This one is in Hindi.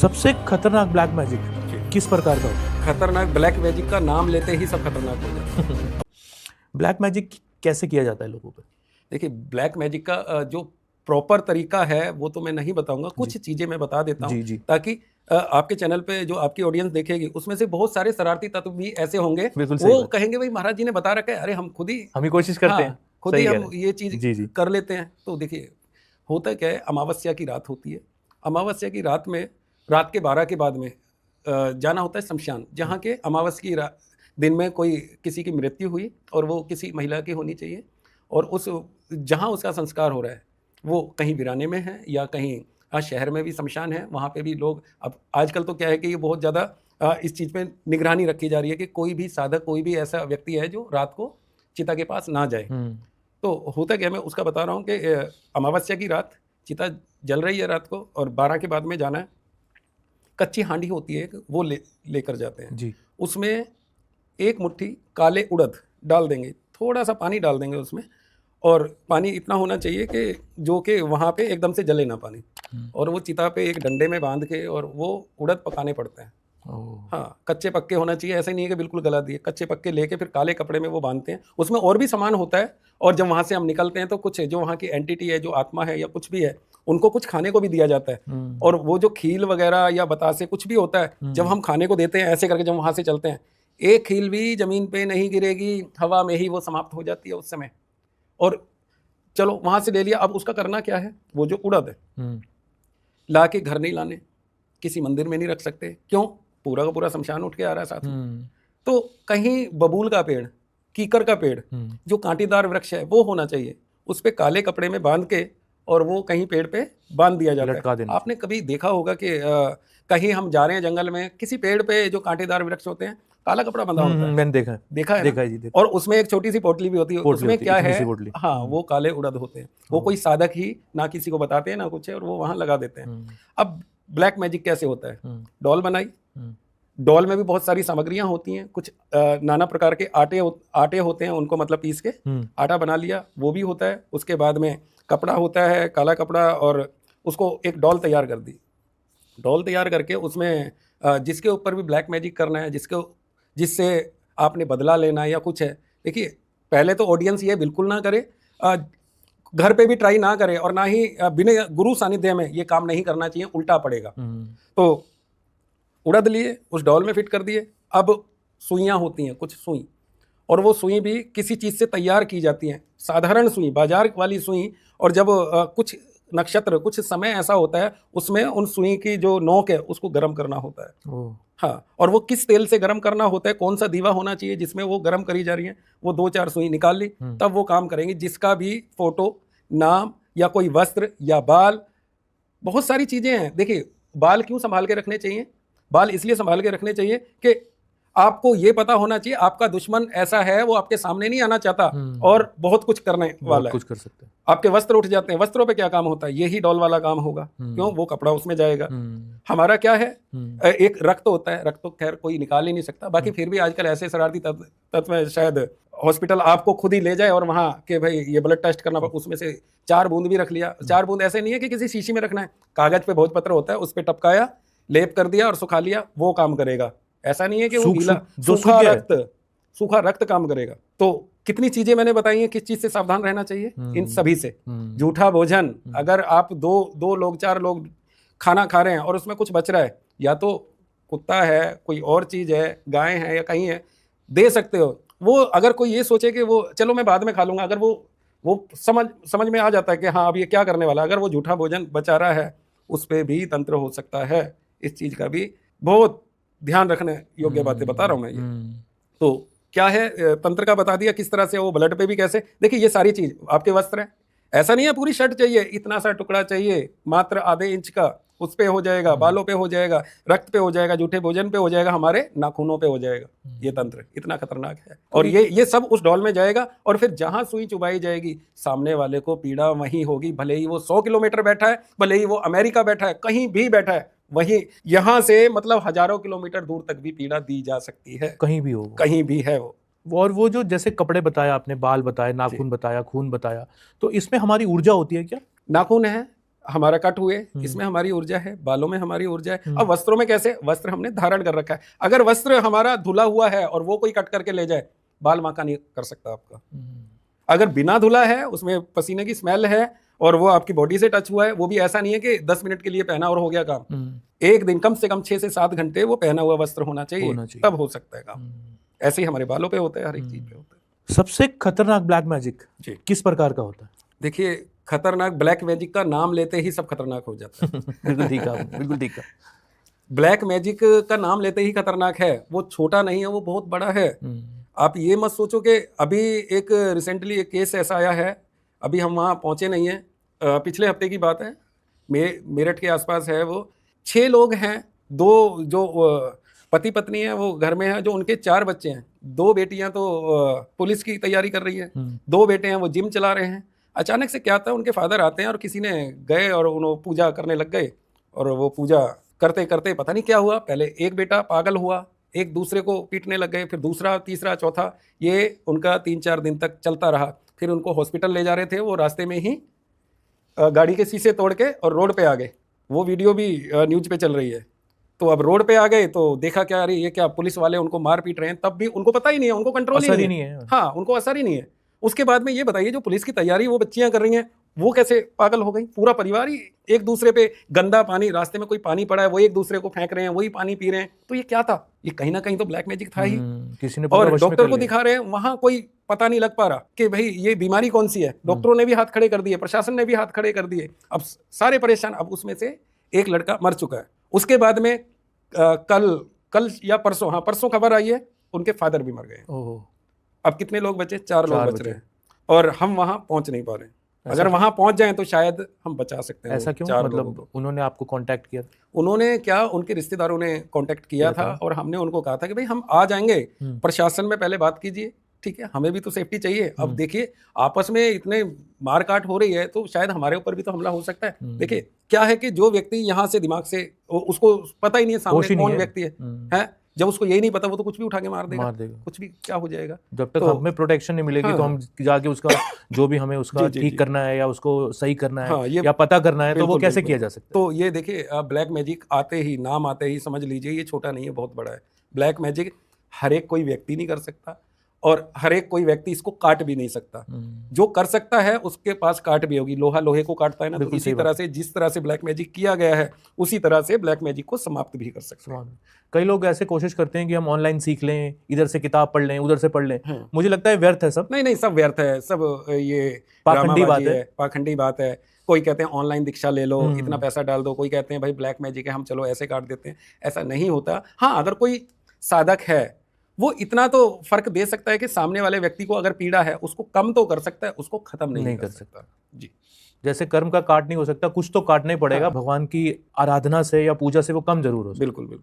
सबसे खतरनाक ब्लैक मैजिक किस प्रकार का होता है? खतरनाक ब्लैक मैजिक का नाम लेते ही सब खतरनाक हो जाता है। ब्लैक मैजिक कैसे किया जाता है लोगों पे? देखिए, ब्लैक मैजिक का जो प्रॉपर तरीका है वो तो मैं नहीं बताऊंगा, कुछ चीजें मैं बता देता हूँ जी। ताकि आपके चैनल पे जो आपकी ऑडियंस देखेगी उसमें से बहुत सारे शरारती तत्व भी ऐसे होंगे, बिल्कुल सही वो बात। कहेंगे भाई महाराज जी ने बता रखा है, अरे हम खुद ही कोशिश करते हैं। हाँ, खुद सही ही कह हम रहे हैं। ये चीज जी। कर लेते हैं। तो देखिए, होता क्या है, अमावस्या की रात होती है। अमावस्या की रात में रात के 12 के बाद में जाना होता है शमशान, जहाँ के अमावस्या की दिन में कोई किसी की मृत्यु हुई और वो किसी महिला की होनी चाहिए, और उस जहाँ उसका संस्कार हो रहा है वो कहीं वीराने में है या कहीं शहर में भी शमशान है, वहाँ पे भी लोग, अब आजकल तो क्या है कि ये बहुत ज़्यादा इस चीज़ पे निगरानी रखी जा रही है कि कोई भी साधक, कोई भी ऐसा व्यक्ति है जो रात को चिता के पास ना जाए। तो होता क्या, मैं उसका बता रहा हूँ कि अमावस्या की रात चिता जल रही है रात को, और 12 के बाद में जाना है। कच्ची हांडी होती है वो लेकर जाते हैं जी। उसमें एक मुट्ठी काले उड़द डाल देंगे, थोड़ा सा पानी डाल देंगे उसमें, और पानी इतना होना चाहिए कि जो कि वहाँ पे एकदम से जले ना पानी, और वो चिता पे एक डंडे में बांध के और वो उड़द पकाने पड़ते हैं। हाँ, कच्चे पक्के होना चाहिए, ऐसा नहीं है कि बिल्कुल गला दिए, कच्चे पक्के लेके फिर काले कपड़े में वो बांधते हैं। उसमें और भी सामान होता है, और जब वहाँ से हम निकलते हैं तो कुछ जो वहाँ की एंटिटी है, जो आत्मा है या कुछ भी है, उनको कुछ खाने को भी दिया जाता है। और वो जो खील वगैरह या बतासे कुछ भी होता है, जब हम खाने को देते हैं ऐसे करके, जब वहाँ से चलते हैं, एक खील भी जमीन पे नहीं गिरेगी, हवा में ही वो समाप्त हो जाती है उस समय। और चलो वहाँ से ले लिया, अब उसका करना क्या है, वो जो उड़द है ला के घर नहीं लाने, किसी मंदिर में नहीं रख सकते। क्यों? पूरा का पूरा शमशान उठ के आ रहा है साथ में। तो कहीं बबूल का पेड़, कीकर का पेड़, जो कांटेदार वृक्ष है, वो होना चाहिए, उस पे काले कपड़े में बांध के और वो कहीं पेड़ पे बांध दिया जाता है। आपने कभी देखा होगा कि कहीं हम जा रहे हैं जंगल में, किसी पेड़ पे जो कांटेदार वृक्ष होते हैं, काला कपड़ा बंधा होता है। मैंने देखा है जी, और उसमें एक छोटी सी पोटली भी होती है, उसमें क्या है, हाँ, वो काले उड़द होते हैं। वो कोई साधक ही ना किसी को बताते हैं ना कुछ है, और वो वहां लगा देते हैं। अब ब्लैक मैजिक कैसे होता है? डॉल बनाई, डॉल में भी बहुत सारी सामग्रियां होती हैं, कुछ नाना प्रकार के आटे होते हैं, उनको मतलब पीस के आटा बना लिया, वो भी होता है। उसके बाद में कपड़ा होता है, काला कपड़ा, और उसको एक डॉल तैयार कर दी। डॉल तैयार करके उसमें जिसके ऊपर भी ब्लैक मैजिक करना है, जिससे आपने बदला लेना है या कुछ है, देखिए, पहले तो ऑडियंस ये बिल्कुल ना करे, घर पे भी ट्राई ना करे, और ना ही बिना गुरु सानिध्य में ये काम नहीं करना चाहिए, उल्टा पड़ेगा। तो उड़द लिए, उस डॉल में फिट कर दिए। अब सुइयाँ होती हैं, कुछ सुई, और वो सुई भी किसी चीज़ से तैयार की जाती हैं, साधारण सुई, बाजार वाली सुई। और जब कुछ नक्षत्र, कुछ समय ऐसा होता है, उसमें उन सुई की जो नोक है उसको गर्म करना होता है। हाँ, और वो किस तेल से गर्म करना होता है, कौन सा दीवा होना चाहिए जिसमें वो गर्म करी जा रही है, वो 2-4 सुई निकाल ली, तब वो काम करेंगे। जिसका भी फोटो, नाम, या कोई वस्त्र या बाल, बहुत सारी चीजें हैं। देखिए, बाल क्यों संभाल के रखने चाहिए? बाल इसलिए संभाल के रखने चाहिए कि आपको ये पता होना चाहिए आपका दुश्मन ऐसा है, वो आपके सामने नहीं आना चाहता और बहुत कुछ करने वाला है। कुछ कर सकते हैं। आपके वस्त्र उठ जाते हैं, वस्त्रों पे क्या काम होता है? यही डॉल वाला काम होगा। क्यों? वो कपड़ा उसमें जाएगा। हमारा क्या है, एक रक्त होता है, रक्त तो खैर कोई निकाल ही नहीं सकता, बाकी फिर भी आजकल ऐसे शरारती तत्व है, शायद हॉस्पिटल आपको खुद ही ले जाए और वहाँ के भाई ये ब्लड टेस्ट करना, उसमें से 4 बूंद भी रख लिया। 4 बूंद ऐसे नहीं है कि किसी शीशी में रखना है, कागज पे भोजपत्र होता है, उस पर टपकाया, लेप कर दिया और सुखा लिया, वो काम करेगा। ऐसा नहीं है कि वो गीला, सूखा रक्त काम करेगा। तो कितनी चीजें मैंने बताई हैं, किस चीज से सावधान रहना चाहिए, इन सभी से। झूठा भोजन, अगर आप दो लोग 4 लोग खाना खा रहे हैं और उसमें कुछ बच रहा है, या तो कुत्ता है, कोई और चीज है, गाय है या कहीं है, दे सकते हो। वो अगर कोई ये सोचे कि वो चलो मैं बाद में खा लूंगा, अगर वो समझ में आ जाता है कि हाँ अब ये क्या करने वाला, अगर वो झूठा भोजन बचा रहा है, उस पर भी तंत्र हो सकता है। इस चीज का भी बहुत ध्यान रखने योग्य बातें बता रहा हूं मैं ये। तो क्या है, तंत्र का बता दिया, किस तरह से वो ब्लड पे भी कैसे। देखिए, ये सारी चीज, आपके वस्त्र है, ऐसा नहीं है पूरी शर्ट चाहिए, इतना सा टुकड़ा चाहिए, मात्र आधे इंच का, उस पे हो जाएगा, बालों पे हो जाएगा, रक्त पे हो जाएगा, जूठे भोजन पे हो जाएगा, हमारे नाखूनों पे हो जाएगा। ये तंत्र इतना खतरनाक है। और ये सब उस डॉल में जाएगा, और फिर जहां सुई चुभाई जाएगी, सामने वाले को पीड़ा वहीं होगी, भले ही वो 100 किलोमीटर बैठा है, भले ही वो अमेरिका बैठा है, कहीं भी बैठा है, वहीं यहां से मतलब हजारों किलोमीटर दूर तक भी पीड़ा दी जा सकती है, कहीं भी हो, कहीं भी है वो। और वो जो जैसे कपड़े बताया आपने, बाल बताए, नाखून बताया, खून बताया, तो इसमें हमारी ऊर्जा होती है क्या? नाखून है, हमारा कट हुए, इसमें हमारी ऊर्जा है, बालों में हमारी ऊर्जा है। अब वस्त्रों में कैसे, वस्त्र हमने धारण कर रखा है, अगर वस्त्र हमारा धुला हुआ है और वो कोई कट करके ले जाए, बाल बांका नहीं कर सकता आपका। अगर बिना धुला है, उसमें पसीने की स्मेल है और वो आपकी बॉडी से टच हुआ है, वो भी ऐसा नहीं है कि 10 मिनट के लिए पहना और हो गया काम। एक दिन कम से कम 6 से 7 घंटे वो पहना हुआ वस्त्र होना चाहिए, तब हो सकता है काम। ऐसे ही हमारे बालों पे होता है, हर एक चीज पे होता है। सबसे खतरनाक ब्लैक मैजिक जी किस प्रकार का होता है? देखिए, खतरनाक ब्लैक मैजिक का नाम लेते ही सब खतरनाक हो जाता है। बिल्कुल ठीक है, बिल्कुल ठीक है। ब्लैक मैजिक का नाम लेते ही खतरनाक है, वो छोटा नहीं है, वो बहुत बड़ा है। आप ये मत सोचो कि अभी एक रिसेंटली एक केस ऐसा आया है, अभी हम वहाँ पहुँचे नहीं हैं, पिछले हफ्ते की बात है, मेरठ के आसपास है वो। 6 लोग हैं, 2 जो पति पत्नी है वो घर में है, जो उनके 4 बच्चे हैं। 2 बेटियां तो पुलिस की तैयारी कर रही है, 2 बेटे हैं वो जिम चला रहे हैं। अचानक से क्या था, उनके फादर आते हैं और किसी ने गए और उन्होंने पूजा करने लग गए, और वो पूजा करते करते पता नहीं क्या हुआ, पहले एक बेटा पागल हुआ, एक दूसरे को पीटने लग गए, फिर दूसरा, तीसरा, चौथा, ये उनका 3-4 दिन तक चलता रहा। फिर उनको हॉस्पिटल ले जा रहे थे, वो रास्ते में ही गाड़ी के शीशे तोड़ के और रोड पे आ गए। वो वीडियो भी न्यूज पे चल रही है। तो अब रोड पे आ गए तो देखा क्या, अरे ये क्या, पुलिस वाले उनको मार पीट रहे हैं, तब भी उनको पता ही नहीं है, उनको कंट्रोल ही नहीं है। हाँ, उनको असर ही नहीं है। उसके बाद में ये बताइए, जो पुलिस की तैयारी वो बच्चियां कर रही हैं, वो कैसे पागल हो गई? पूरा परिवार ही एक दूसरे पे गंदा पानी, रास्ते में कोई पानी पड़ा है वो एक दूसरे को फेंक रहे हैं, वही पानी पी रहे हैं। तो ये क्या था? ये कहीं ना कहीं तो ब्लैक मैजिक था ही। किसी ने और डॉक्टर को दिखा रहे हैं, वहां कोई पता नहीं लग पा रहा कि भाई ये बीमारी कौन सी है। डॉक्टरों ने भी हाथ खड़े कर दिए, प्रशासन ने भी हाथ खड़े कर दिए, अब सारे परेशान। अब उसमें से एक लड़का मर चुका है। उसके बाद में कल या परसों, हाँ परसों खबर आई है, उनके फादर भी मर गए। अब कितने लोग बचे? 4 लोग बच रहे हैं, और हम वहां पहुंच नहीं पा रहे हैं। अगर वहां पहुंच जाएं तो शायद हम बचा सकते हैं। ऐसा क्यों? मतलब उन्होंने आपको कांटेक्ट किया? उन्होंने क्या, उनके रिश्तेदारों ने कांटेक्ट किया था, और हमने उनको कहा था कि भाई हम आ जाएंगे, प्रशासन में पहले बात कीजिए, ठीक है, हमें भी तो सेफ्टी चाहिए। अब देखिए, आपस में इतने मारकाट हो रही है, तो शायद हमारे ऊपर भी तो हमला हो सकता है। देखिए क्या है कि जो व्यक्ति यहाँ से दिमाग से, उसको पता ही नहीं है सामने कौन व्यक्ति है, जब उसको यही नहीं पता, वो तो कुछ भी उठा के मार देगा। कुछ भी क्या हो जाएगा। जब तक हमें प्रोटेक्शन नहीं मिलेगी, तो हम जाके उसका जो भी हमें उसका ठीक करना है या उसको सही करना है, या पता करना है, तो वो कैसे किया जा सकता है? तो ये देखिए, ब्लैक मैजिक आते ही, नाम आते ही समझ लीजिए ये छोटा नहीं है, बहुत बड़ा है। ब्लैक मैजिक हर एक कोई व्यक्ति नहीं कर सकता, और हर एक कोई व्यक्ति इसको काट भी नहीं सकता। जो कर सकता है उसके पास काट भी होगी। लोहा लोहे को काटता है ना, तो इसी तरह से, जिस तरह से ब्लैक मैजिक किया गया है, उसी तरह से ब्लैक मैजिक को समाप्त भी कर सकते हैं। कई लोग ऐसे कोशिश करते हैं कि हम ऑनलाइन सीख लें, इधर से किताब पढ़ लें, उधर से पढ़ लें। मुझे लगता है व्यर्थ है सब। नहीं, सब व्यर्थ है, सब ये पाखंडी बात है, पाखंडी बात है। कोई कहते हैं ऑनलाइन दीक्षा ले लो, इतना पैसा डाल दो। कोई कहते हैं भाई ब्लैक मैजिक है, हम चलो ऐसे काट देते हैं। ऐसा नहीं होता। हाँ, अगर कोई साधक है, वो इतना तो फर्क दे सकता है कि सामने वाले व्यक्ति को अगर पीड़ा है, उसको कम तो कर सकता है, उसको खत्म नहीं कर सकता। जी, जैसे कर्म का काट नहीं हो सकता, कुछ तो काटना ही पड़ेगा। भगवान की आराधना से या पूजा से वो कम जरूर हो। बिल्कुल।